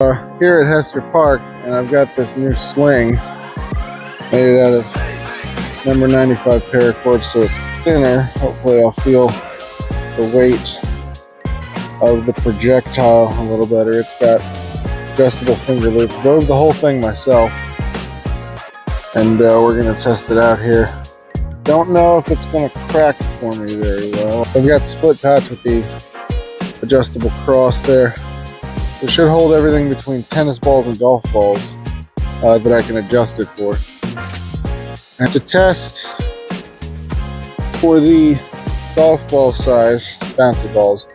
Here at Hester Park, and I've got this new sling made out of number 95 paracord, so it's thinner. Hopefully I'll feel the weight of the projectile a little better. It's got adjustable finger loops. Drove the whole thing myself, and we're going to test it out here. Don't know if it's going to crack for me very well. I've got split patch with the adjustable cross there. It should hold everything between tennis balls and golf balls that I can adjust it for. I have to test for the golf ball size, bouncy balls,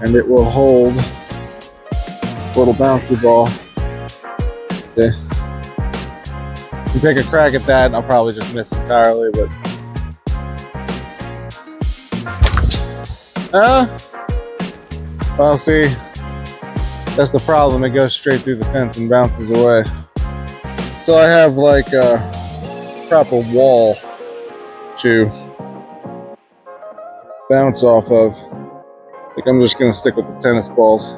and it will hold a little bouncy ball. Okay. You take a crack at that, and I'll probably just miss entirely, but well, see. That's the problem, it goes straight through the fence and bounces away. So I have like a proper wall to bounce off of. I think I'm just gonna stick with the tennis balls.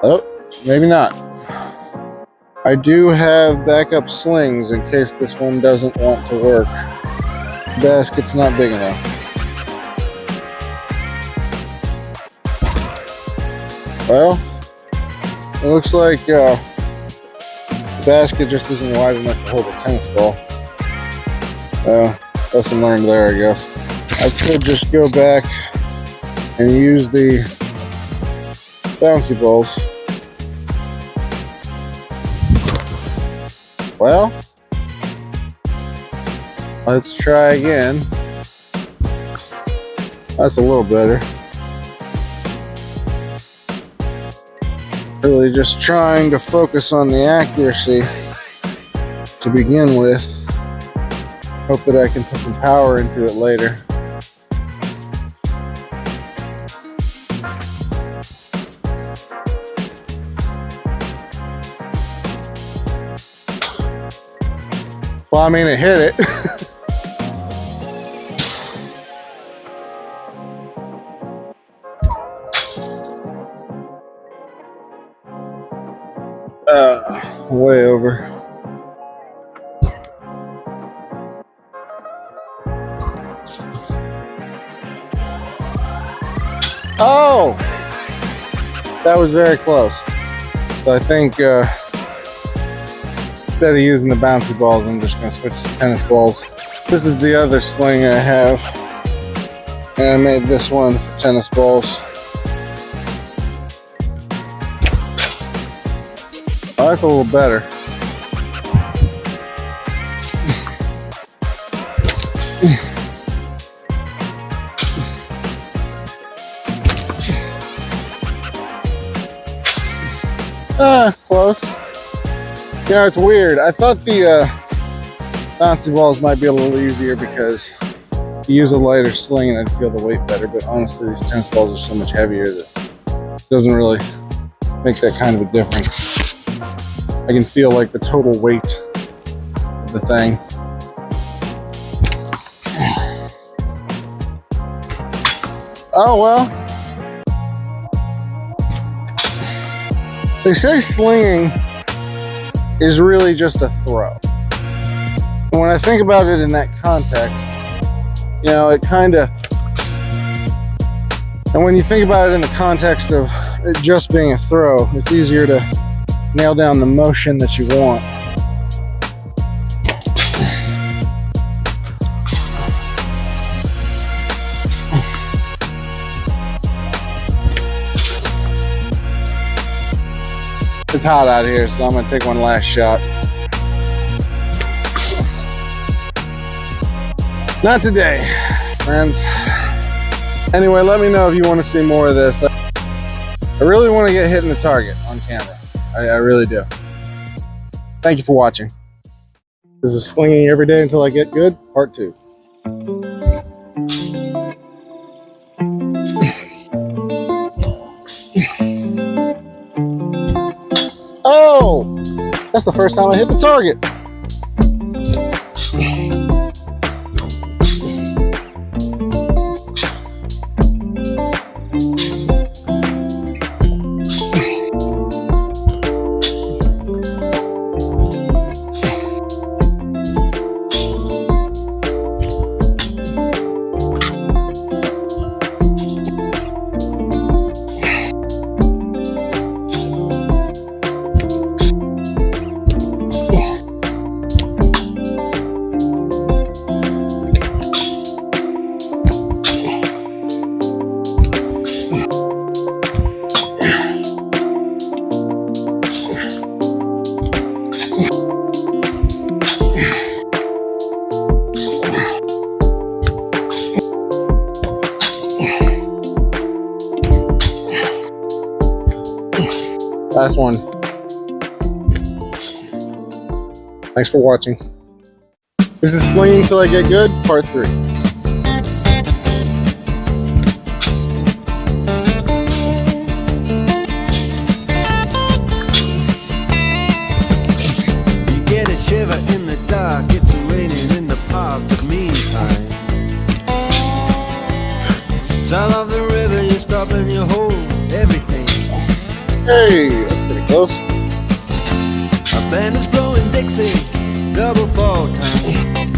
Oh, maybe not. I do have backup slings in case this one doesn't want to work. The basket's not big enough. Well, it looks like the basket just isn't wide enough to hold a tennis ball. Lesson learned there, I guess. I could just go back and use the bouncy balls. Well, let's try again. That's a little better. Really just trying to focus on the accuracy to begin with. Hope that I can put some power into it later. Well, I mean, it hit it. Way over. Oh! That was very close. So I think instead of using the bouncy balls, I'm just going to switch to tennis balls. This is the other sling I have. And I made this one for tennis balls. Oh, that's a little better. Close. You know, it's weird. I thought the bouncy balls might be a little easier because you use a lighter sling and I'd feel the weight better, but honestly, these tennis balls are so much heavier that it doesn't really make that kind of a difference. I can feel like the total weight of the thing. Oh well. They say slinging is really just a throw. And when I think about it in that context, you know, it kind of... And when you think about it in the context of it just being a throw, it's easier to nail down the motion that you want. It's hot out here, so I'm gonna take one last shot. Not today, friends. Anyway, let me know if you want to see more of this. I really want to get hitting the target on camera. I really do. Thank you for watching. This is Slinging Every Day Until I Get Good, Part 2. Oh! That's the first time I hit the target. Last one. Thanks for watching. This is Slinging Till I Get Good, Part 3. You get a shiver in the dark, it's raining in the park, but meantime sound of the river, you stop and you hold everything. Hey, that's pretty close. A band is blowing Dixie, double fall time.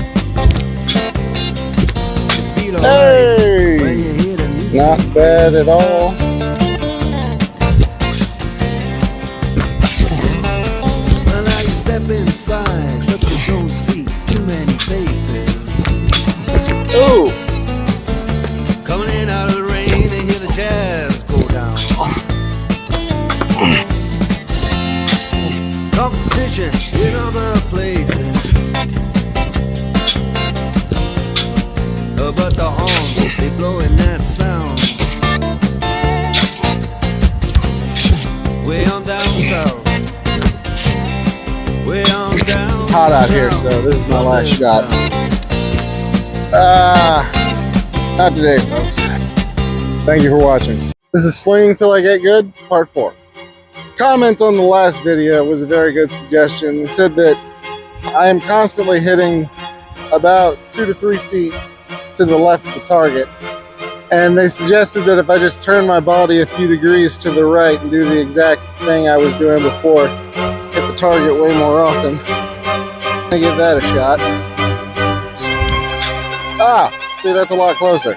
You feel alright when you hear the music. Not bad at all. Well, now you step inside, but you don't see too many faces. Oh! Coming in out of the rain, they hear the jazz go down. Competition in other places, but the horns, they blowing that sound. Way on down south, way on down. It's hot out here, so this is my last shot. Not today, folks. Thank you for watching. This is Slinging Till I Get Good, Part 4. Comment on the last video was a very good suggestion. It said that I am constantly hitting about 2 to 3 feet to the left of the target. And they suggested that if I just turn my body a few degrees to the right and do the exact thing I was doing before, hit the target way more often. I'm gonna give that a shot. See, that's a lot closer.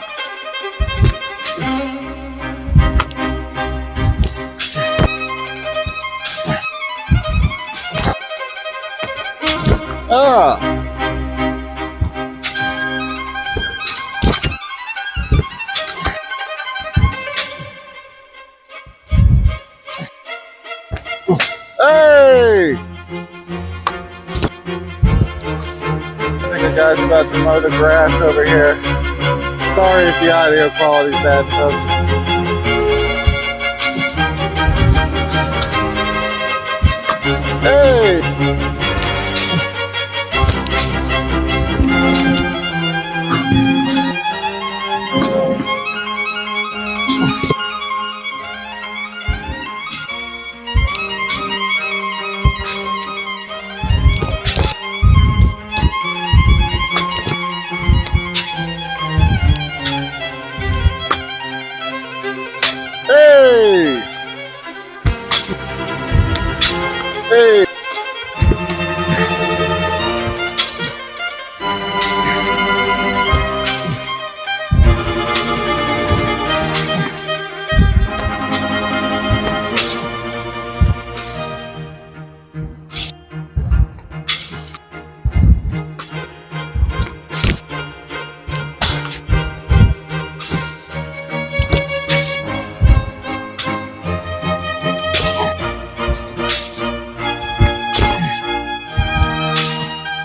Hey! I think a guy's about to mow the grass over here. Sorry if the audio quality's bad, folks. Hey! Hey! Hey!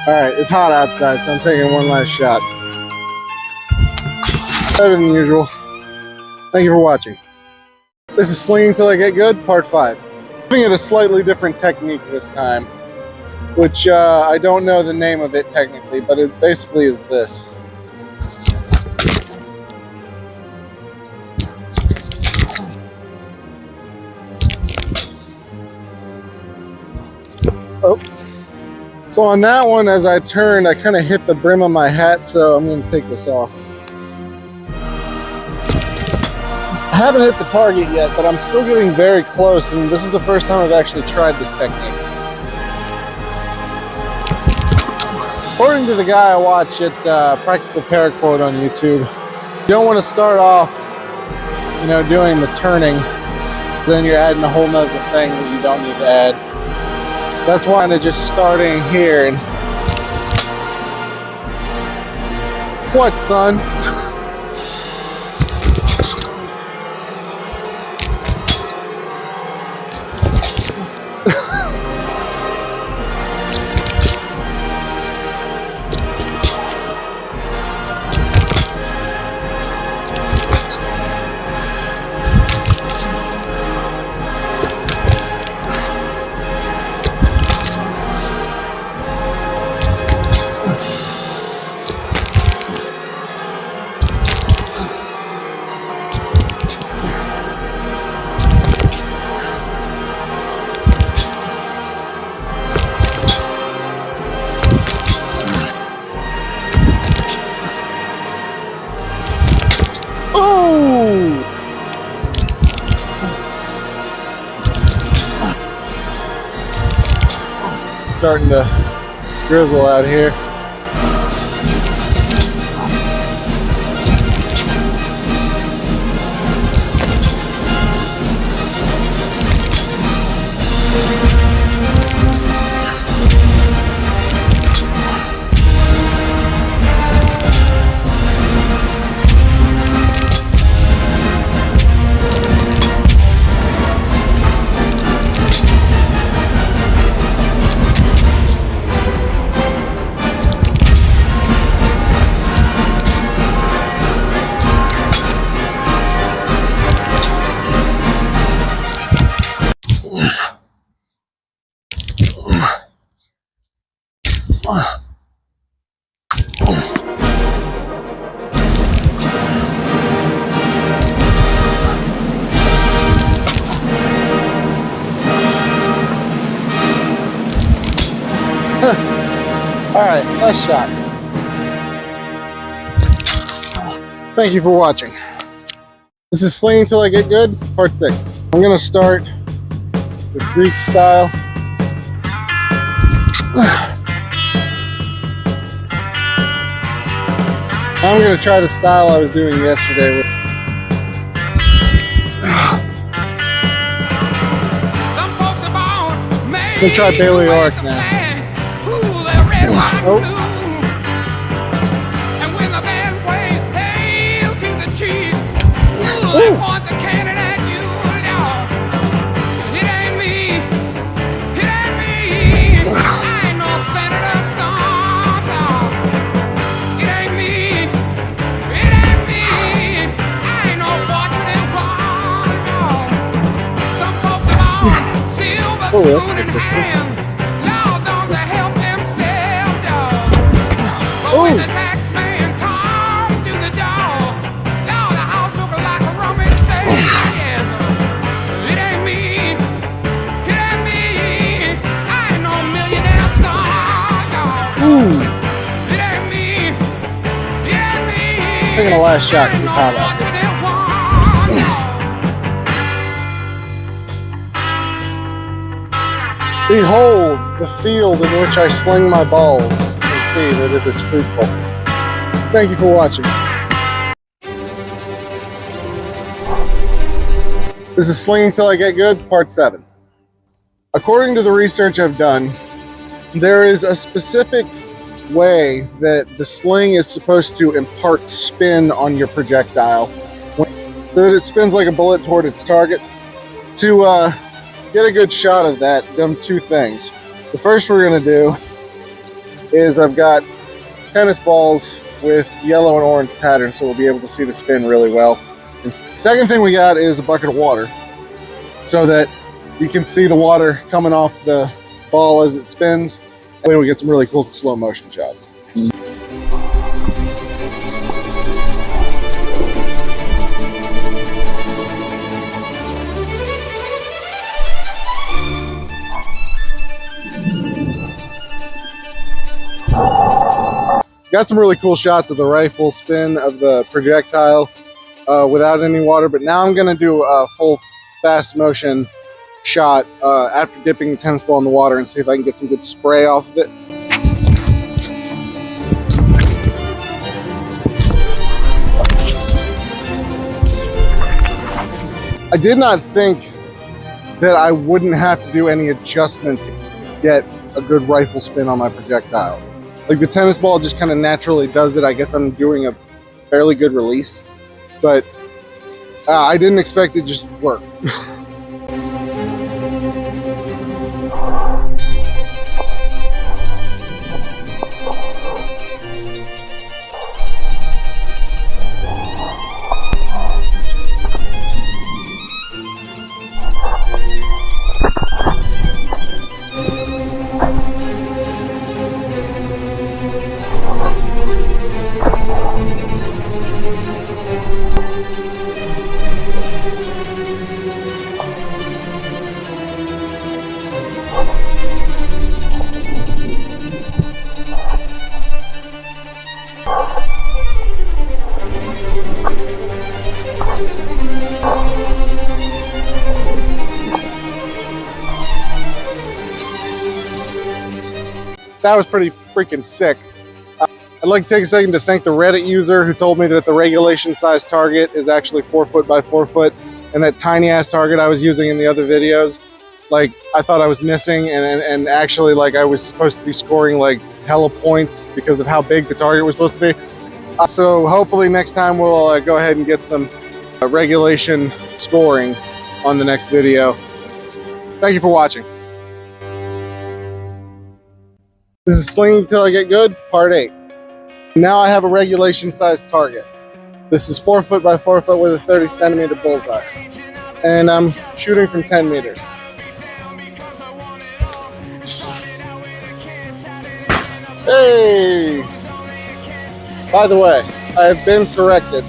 Alright, it's hot outside, so I'm taking one last shot. Better than usual. Thank you for watching. This is Slinging Till I Get Good, Part 5. I'm giving it a slightly different technique this time, which I don't know the name of it technically, but it basically is this. Oh. So on that one, as I turned, I kind of hit the brim of my hat, so I'm going to take this off. I haven't hit the target yet, but I'm still getting very close, and this is the first time I've actually tried this technique. According to the guy I watch at Practical Paracord on YouTube, you don't want to start off, doing the turning, then you're adding a whole nother thing that you don't need to add. That's why I'm just starting here and... What, son? starting to drizzle out here. Alright, last shot. Thank you for watching. This is Slinging Till I Get Good, part 6. I'm going to start with Greek style. I'm going to try the style I was doing yesterday. I'm going to try Bailey Arc now. Oh. And when the band plays Hail to the Chief, they point the cannon at you, Lord. It ain't me, it ain't me. I ain't no senator son. It ain't me, it ain't me. I ain't no fortunate one, no. Some folks are on silver spoon in hand. Lord, don't they help themselves? When the tax man come to the door, Lord, the house looking like a rummage sale. It ain't me, it ain't me. I ain't no millionaire son, no. It ain't me, it ain't me. Taking a last shot. I ain't no fortunate one, no. Behold the field in which I sling my balls. See that it is fruitful. Thank you for watching. This is Slinging Till I Get Good, part 7. According to the research I've done, there is a specific way that the sling is supposed to impart spin on your projectile so that it spins like a bullet toward its target. To get a good shot of that, I've done two things. The first we're going to do is I've got tennis balls with yellow and orange patterns, so we'll be able to see the spin really well. And second thing we got is a bucket of water so that you can see the water coming off the ball as it spins, and then we get some really cool slow motion shots. Got some really cool shots of the rifle spin of the projectile without any water, but now I'm going to do a full fast motion shot after dipping the tennis ball in the water and see if I can get some good spray off of it. I did not think that I wouldn't have to do any adjustment to get a good rifle spin on my projectile. Like the tennis ball just kind of naturally does it. I guess I'm doing a fairly good release, but I didn't expect it to just work. that was pretty freaking sick. I'd like to take a second to thank the Reddit user who told me that the regulation size target is actually 4 foot by 4 foot, and that tiny ass target I was using in the other videos, like, I thought I was missing, and actually, like, I was supposed to be scoring like hella points because of how big the target was supposed to be. So hopefully next time we'll go ahead and get some regulation scoring on the next video. Thank you for watching. This is Slinging Till I Get Good, part 8. Now I have a regulation size target. This is 4 foot by 4 foot with a 30 centimeter bullseye. And I'm shooting from 10 meters. Hey! By the way, I have been corrected.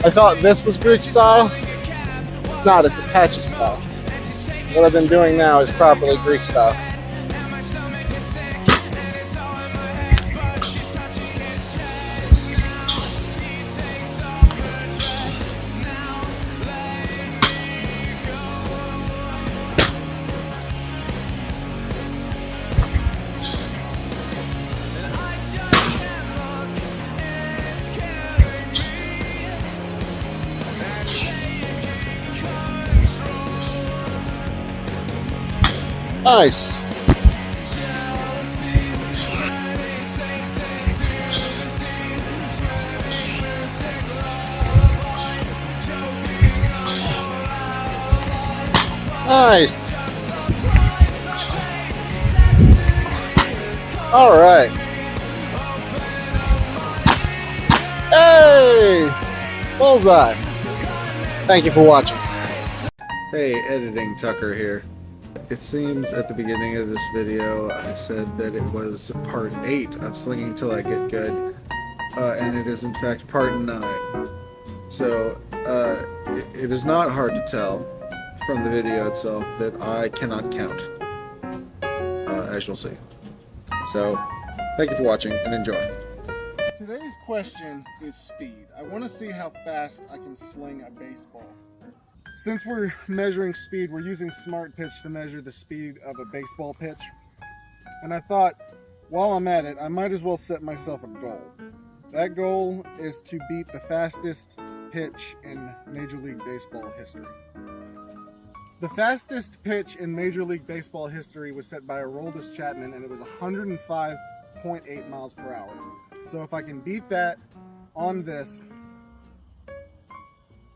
I thought this was Greek style. It's not, it's Apache style. What I've been doing now is properly Greek style. Nice. Nice. All right. Hey! Bullseye. Thank you for watching. Hey, Editing Tucker here. It seems at the beginning of this video I said that it was part 8 of Slinging Till I Get Good, and it is in fact part 9. So it is not hard to tell from the video itself that I cannot count, as you'll see. So thank you for watching and enjoy. Today's question is speed. I want to see how fast I can sling a baseball. Since we're measuring speed, we're using Smart Pitch to measure the speed of a baseball pitch. And I thought, while I'm at it, I might as well set myself a goal. That goal is to beat the fastest pitch in Major League Baseball history. The fastest pitch in Major League Baseball history was set by Aroldis Chapman, and it was 105.8 miles per hour. So if I can beat that on this,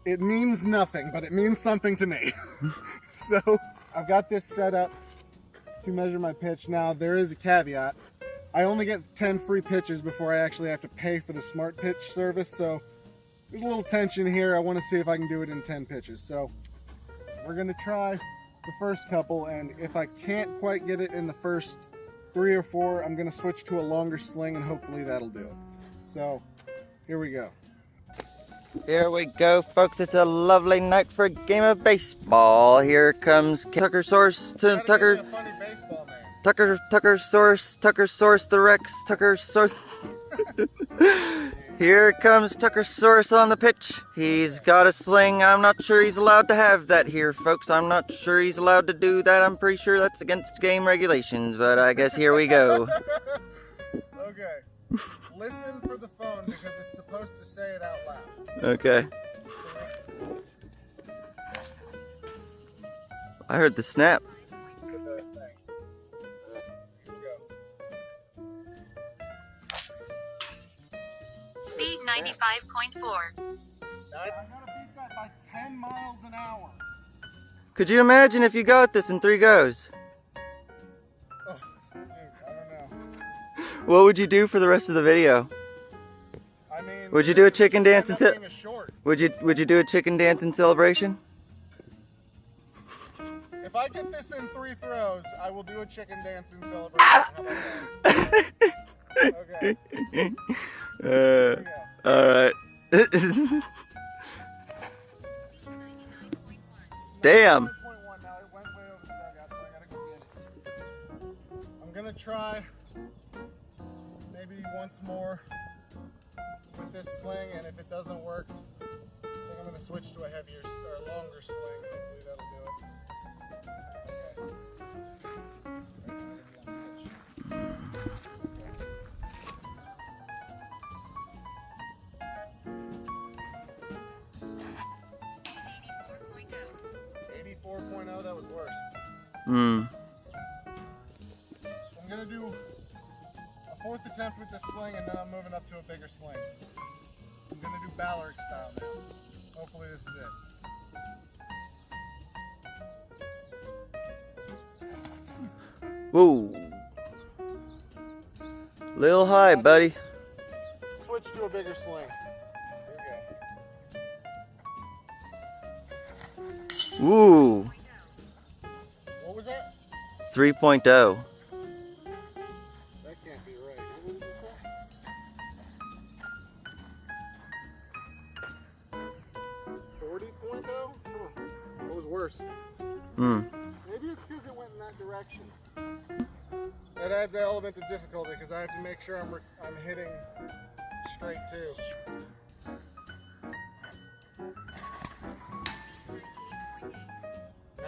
it means nothing, but it means something to me. So I've got this set up to measure my pitch. Now there is a caveat. I only get 10 free pitches before I actually have to pay for the Smart Pitch service. So there's a little tension here. I want to see if I can do it in 10 pitches. So we're going to try the first couple, and if I can't quite get it in the first 3 or 4, I'm going to switch to a longer sling, and hopefully that'll do it. So here we go. Here we go, folks. It's a lovely night for a game of baseball. Here comes Tucker Source to Tucker. Tucker Source the Rex. Tucker Source. Here comes Tucker Source on the pitch. He's got a sling. I'm not sure he's allowed to have that here, folks. I'm not sure he's allowed to do that. I'm pretty sure that's against game regulations, but I guess here we go. Okay. Listen for the phone because it's supposed to say it out loud. Okay. I heard the snap. Speed 95.4. I gotta beat that by 10 miles an hour. Could you imagine if you got this in 3 goes? Oh, dude, I don't know. What would you do for the rest of the video? I mean, would you do a chicken dance until? Short. Would you do a chicken dance in celebration? If I get this in 3 throws, I will do a chicken dance in celebration. How about that? Okay. Alright. Damn. I'm gonna try maybe once more with this sling, and if it doesn't work, I think I'm gonna switch to a heavier or a longer sling. Hopefully that'll do it. Okay. 3.0, that was worse. Hmm. I'm gonna do a 4th attempt with this sling, and then I'm moving up to a bigger sling. I'm gonna do Ballard style now. Hopefully this is it. Whoa. Little high, buddy. Switch to a bigger sling. Here we go. Ooh. What was that? 3.0. That can't be right. What was this one? 40.0? That was worse. Hmm. Maybe it's because it went in that direction. That adds an element of difficulty because I have to make sure I'm hitting straight too.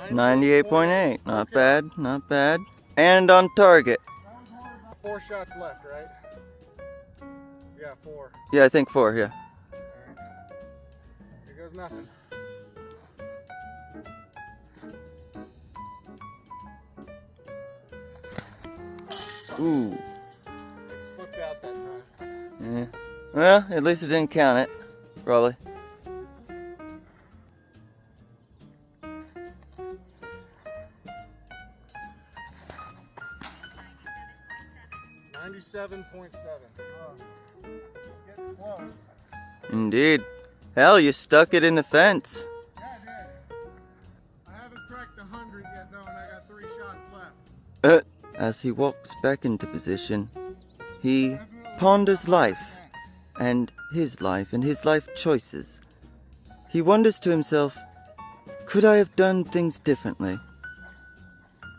$98.8. Not bad. Not bad. And on target. 4 shots left, right? Yeah, 4. Yeah, I think 4. Yeah. Alright. Here goes nothing. Ooh. It slipped out that time. Yeah. Well, at least it didn't count it. Probably. $97.7. Getting close. Indeed. Hell, you stuck it in the fence. Yeah, I did. I haven't cracked 100 yet though, and I got 3 shots left. As he walks back into position, he ponders life and his life choices. He wonders to himself, could I have done things differently?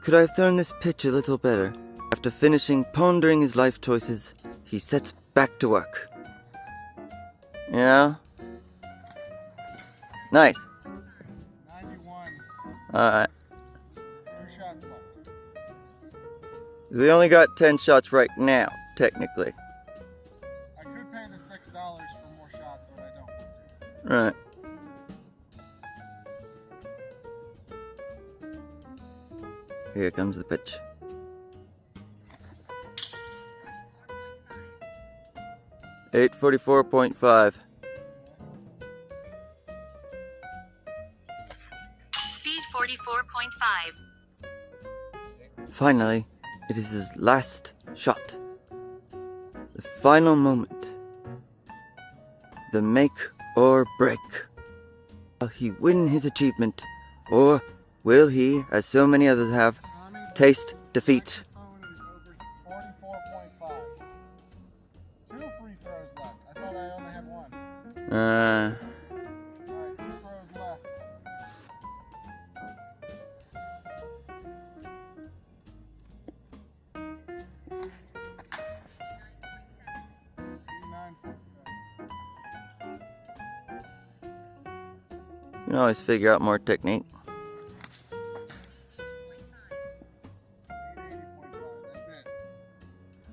Could I have thrown this pitch a little better? After finishing pondering his life choices, he sets back to work. You know? Nice. 91. Alright. 3 shots left. We only got 10 shots right now, technically. I could pay the $6 for more shots, but I don't want to. Right. Here comes the pitch. $844.5. Speed 44.5. Finally, it is his last shot. The final moment. The make or break. Will he win his achievement, or will he, as so many others have, taste defeat? Phone is over 44.5. 2 free throws left. I thought I only had 1. Alright, 2 throws left. You can always figure out more technique. 80.5. That's it.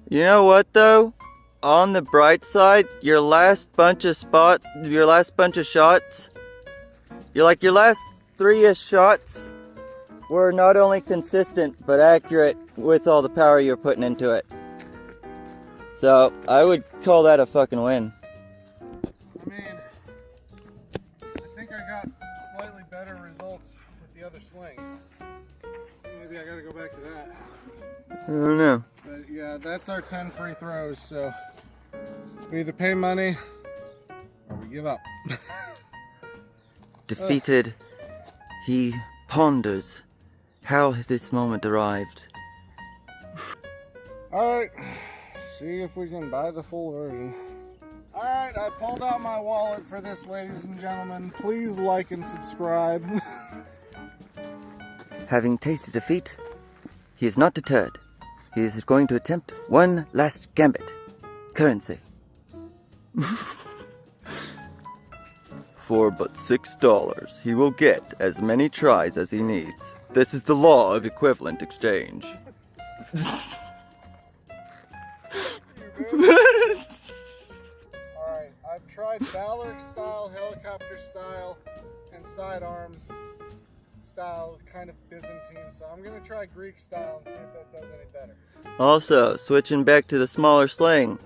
You know what though? On the bright side, your last bunch of shots, your last 3-ish shots were not only consistent, but accurate with all the power you're putting into it. So, I would call that a fucking win. I mean, I think I got slightly better results with the other sling. Maybe I gotta go back to that. I don't know. But yeah, that's our 10 free throws, so we either pay money or we give up. Defeated, he ponders how this moment arrived. Alright, see if we can buy the full version. Alright, I pulled out my wallet for this, ladies and gentlemen. Please like and subscribe. Having tasted defeat, he is not deterred. He is going to attempt one last gambit. Currency. For but $6, he will get as many tries as he needs. This is the law of equivalent exchange. Alright, I've tried Ballard style, helicopter style, and sidearm style, kind of Byzantine, so I'm gonna try Greek style and see if that does any better. Also, switching back to the smaller sling.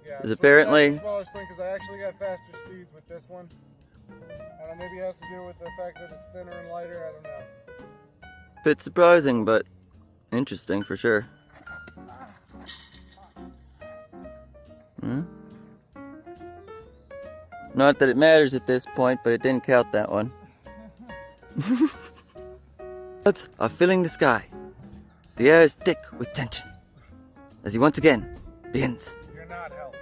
Yeah, Is so apparently- that's a smaller sling because I actually got faster speeds with this one. I don't know, maybe it has to do with the fact that it's thinner and lighter, I don't know. Bit surprising, but interesting for sure. Not that it matters at this point, but it didn't count that one. Clouds are filling the sky. The air is thick with tension as he once again begins. You're not helping.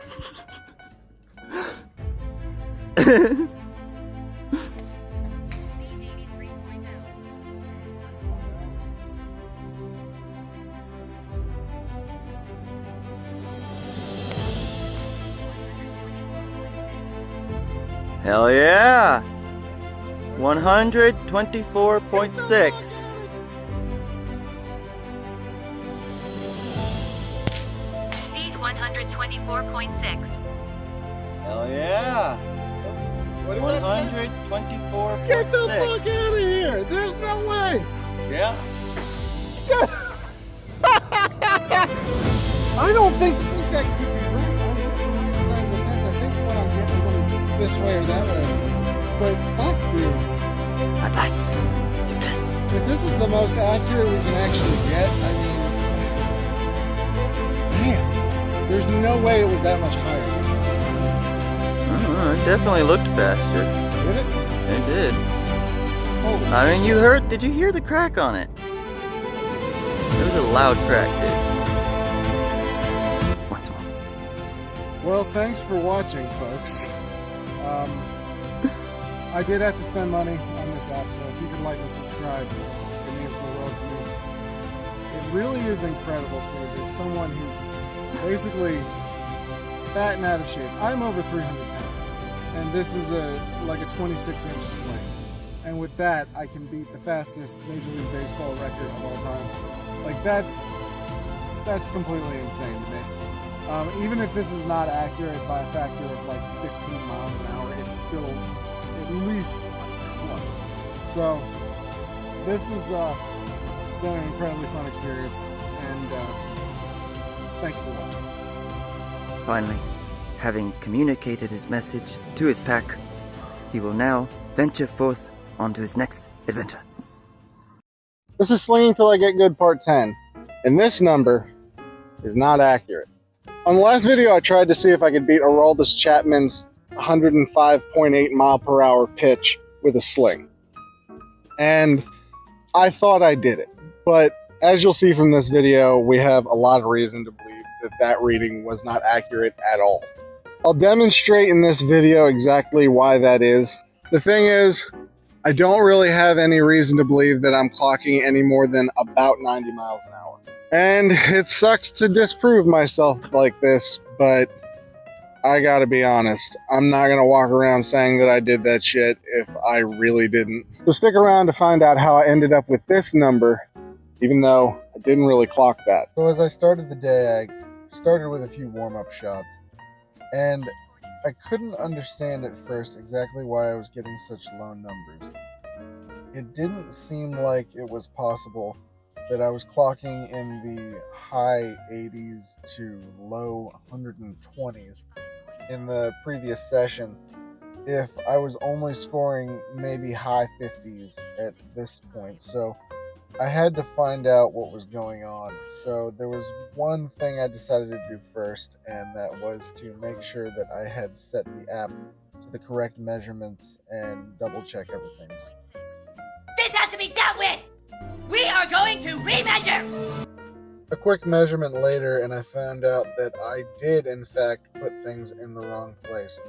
Speed 83.0. Hell yeah! 124.6. Speed 124.6. Hell yeah! What did that say? 124.6. Get the fuck out of here! There's no way! Yeah. I don't think that could be right. I think what I'm getting going this way or that way. But fuck, dude. At last, success. If this is the most accurate we can actually get, I mean, damn. There's no way it was that much higher. It definitely looked faster. Did it? It did. Holy. I mean, did you hear the crack on it? It was a loud crack, dude. Once more. Well, thanks for watching, folks. I did have to spend money on this app, so if you could like and subscribe, it means the world to me. It really is incredible to me that someone who's basically fat and out of shape. I'm over 300 pounds, and this is like a 26-inch sling. And with that, I can beat the fastest Major League Baseball record of all time. Like that's completely insane to me. Even if this is not accurate by a factor of like 15 miles an hour, it's still at least close. So this has been an incredibly fun experience, and thank you for watching. Finally, having communicated his message to his pack, he will now venture forth onto his next adventure. This is Slinging Till I Get Good Part 10, and this number is not accurate. On the last video, I tried to see if I could beat Aroldis Chapman's 105.8 mile per hour pitch with a sling. And I thought I did it. But as you'll see from this video, we have a lot of reason to believe that that reading was not accurate at all. I'll demonstrate in this video exactly why that is. The thing is, I don't really have any reason to believe that I'm clocking any more than about 90 miles an hour. And it sucks to disprove myself like this, but I gotta be honest. I'm not gonna walk around saying that I did that shit if I really didn't. So stick around to find out how I ended up with this number, even though I didn't really clock that. So as I started the day, I started with a few warm-up shots, and I couldn't understand at first exactly why I was getting such low numbers. It didn't seem like it was possible that I was clocking in the high 80s to low 120s in the previous session if I was only scoring maybe high 50s at this point. So I had to find out what was going on. So there was one thing I decided to do first, and that was to make sure that I had set the app to the correct measurements and double check everything. This has to be dealt with! We are going to remeasure! A quick measurement later, and I found out that I did in fact put things in the wrong place.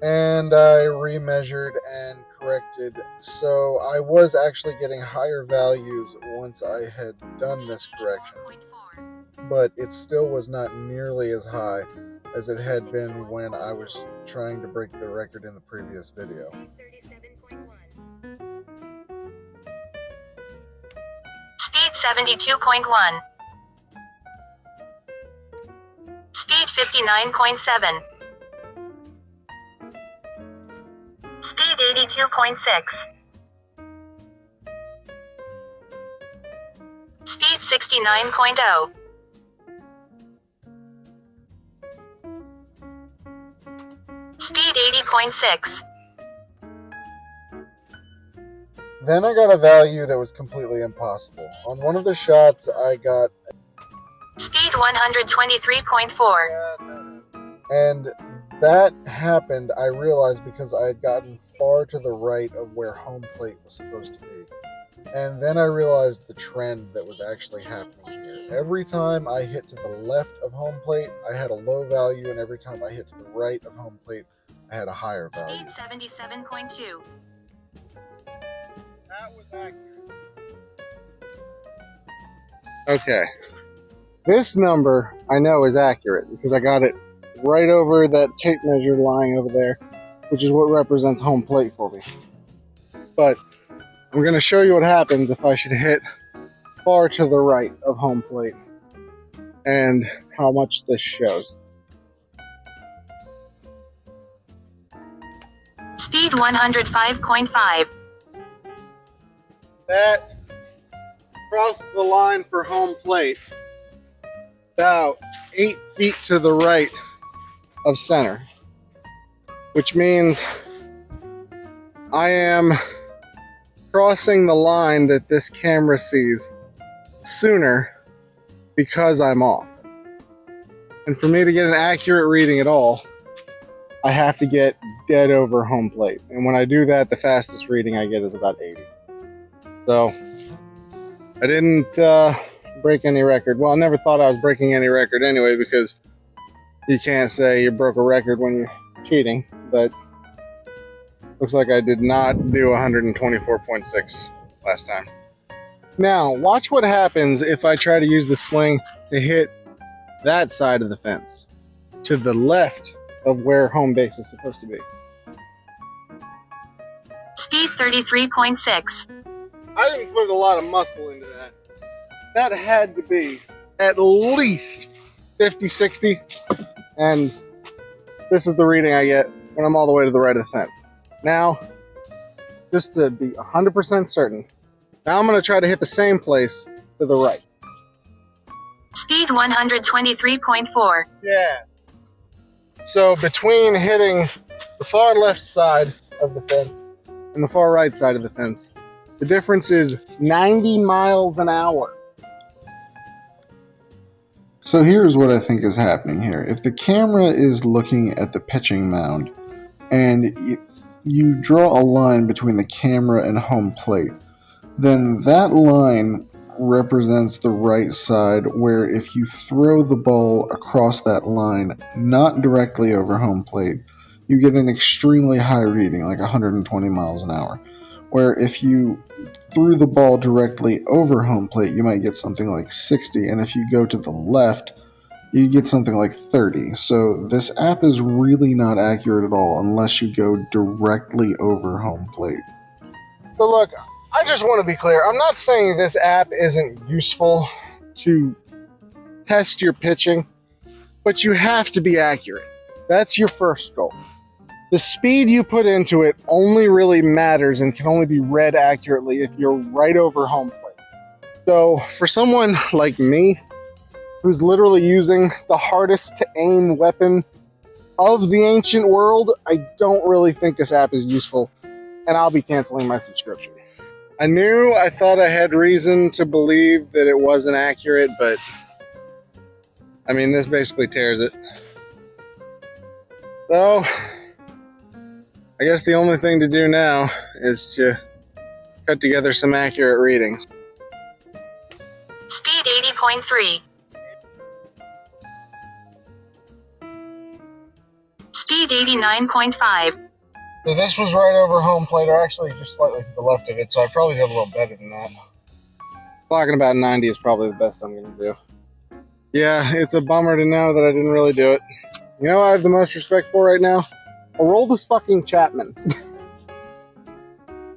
And I remeasured and corrected, so I was actually getting higher values once I had done this correction. But it still was not nearly as high as it had been when I was trying to break the record in the previous video. 37.1. Speed 72.1. Speed 59.7. Speed 82.6. Speed 69.0. Speed 80.6. Then I got a value that was completely impossible. On one of the shots, I got... Speed 123.4. And that happened, I realized, because I had gotten far to the right of where home plate was supposed to be. And then I realized the trend that was actually happening here. Every time I hit to the left of home plate, I had a low value, and every time I hit to the right of home plate, I had a higher value. Speed 77.2. That was accurate. Okay. This number I know is accurate because I got it right over that tape measure lying over there, which is what represents home plate for me. But I'm going to show you what happens if I should hit far to the right of home plate and how much this shows. Speed 105.5. That crossed the line for home plate about 8 feet to the right of center, which means I am crossing the line that this camera sees sooner because I'm off. And for me to get an accurate reading at all, I have to get dead over home plate. And when I do that, the fastest reading I get is about 80. So I didn't break any record. Well, I never thought I was breaking any record anyway, because you can't say you broke a record when you're cheating. But looks like I did not do 124.6 last time. Now, watch what happens if I try to use the sling to hit that side of the fence, to the left of where home base is supposed to be. Speed 33.6. I didn't put a lot of muscle into that. That had to be at least 50, 60. And this is the reading I get when I'm all the way to the right of the fence. Now, just to be 100% certain, now I'm going to try to hit the same place to the right. Speed 123.4. Yeah. So between hitting the far left side of the fence and the far right side of the fence, the difference is 90 miles an hour. So here's what I think is happening here. If the camera is looking at the pitching mound and you draw a line between the camera and home plate, then that line represents the right side, where if you throw the ball across that line, not directly over home plate, you get an extremely high reading, like 120 miles an hour. Where if you threw the ball directly over home plate, you might get something like 60, and if you go to the left, you get something like 30. So this app is really not accurate at all unless you go directly over home plate. So look, I just want to be clear. I'm not saying this app isn't useful to test your pitching, but you have to be accurate. That's your first goal. The speed you put into it only really matters and can only be read accurately if you're right over home plate. So for someone like me, who's literally using the hardest to aim weapon of the ancient world, I don't really think this app is useful, and I'll be canceling my subscription. I thought I had reason to believe that it wasn't accurate, but I mean, this basically tears it. So I guess the only thing to do now is to cut together some accurate readings. Speed 80.3. Speed 89.5. So this was right over home plate, or actually just slightly to the left of it, so I probably did a little better than that. Clocking about 90 is probably the best I'm going to do. Yeah, it's a bummer to know that I didn't really do it. You know what I have the most respect for right now? Aroldis fucking Chapman.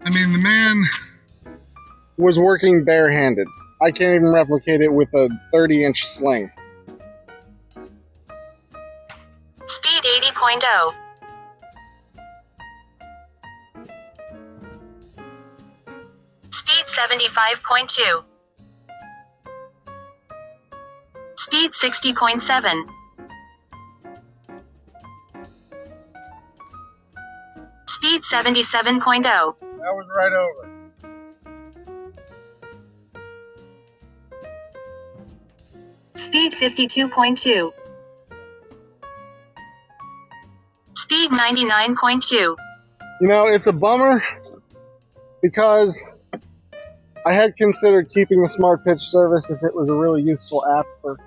I mean, the man was working barehanded. I can't even replicate it with a 30-inch sling. Speed 80.0. Speed 75.2. Speed 60.7. Speed 77.0. That was right over. Speed 52.2. Speed 99.2. You know, it's a bummer because I had considered keeping the Smart Pitch service if it was a really useful app for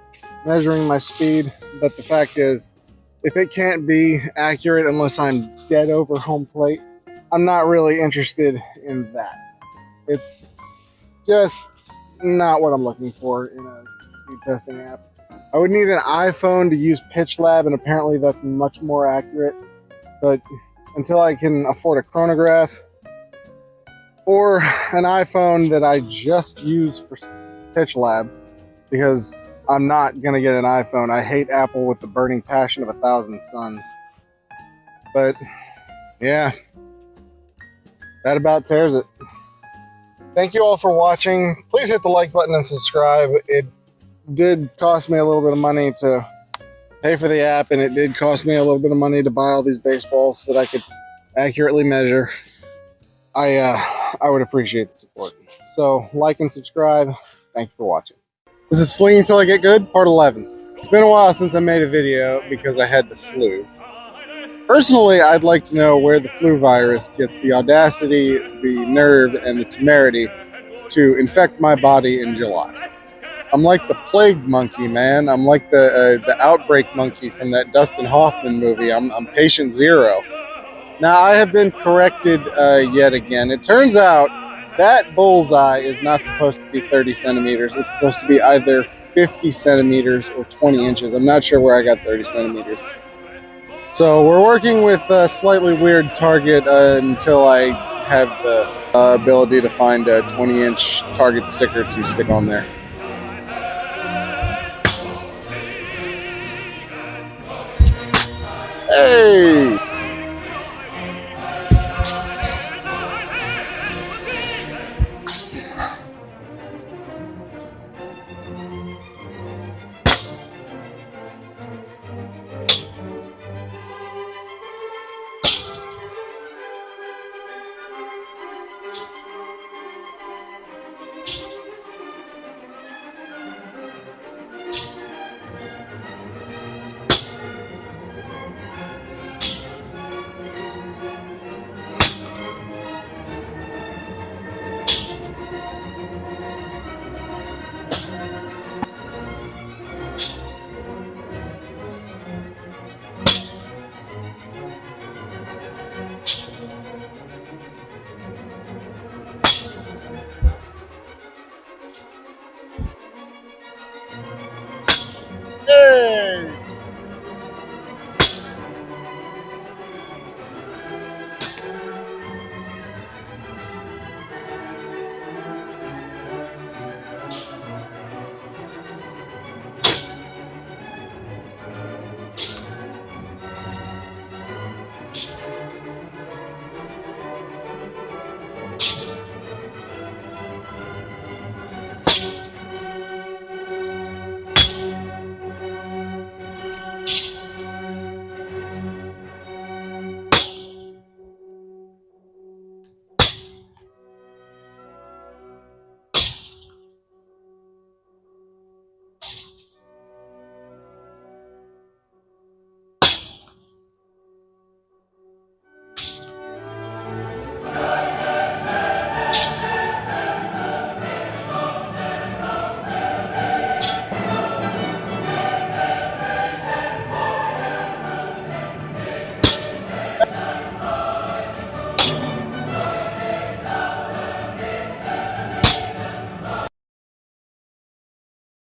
measuring my speed, but the fact is, if it can't be accurate unless I'm dead over home plate, I'm not really interested in that. It's just not what I'm looking for in a speed testing app. I would need an iPhone to use PitchLab, and apparently that's much more accurate, but until I can afford a chronograph or an iPhone that I just use for PitchLab, because I'm not gonna get an iPhone. I hate Apple with the burning passion of 1,000 suns. But yeah, that about tears it. Thank you all for watching. Please hit the like button and subscribe. It did cost me a little bit of money to pay for the app, and it did cost me a little bit of money to buy all these baseballs so that I could accurately measure. I would appreciate the support. So like and subscribe. Thank you for watching. This is Slinging Till I Get Good, part 11. It's been a while since I made a video because I had the flu. Personally, I'd like to know where the flu virus gets the audacity, the nerve, and the temerity to infect my body in July. I'm like the plague monkey, man. I'm like the outbreak monkey from that Dustin Hoffman movie. I'm patient zero. Now, I have been corrected yet again. It turns out that bullseye is not supposed to be 30 centimeters. It's supposed to be either 50 centimeters or 20 inches. I'm not sure where I got 30 centimeters. So we're working with a slightly weird target until I have the ability to find a 20-inch target sticker to stick on there. Hey!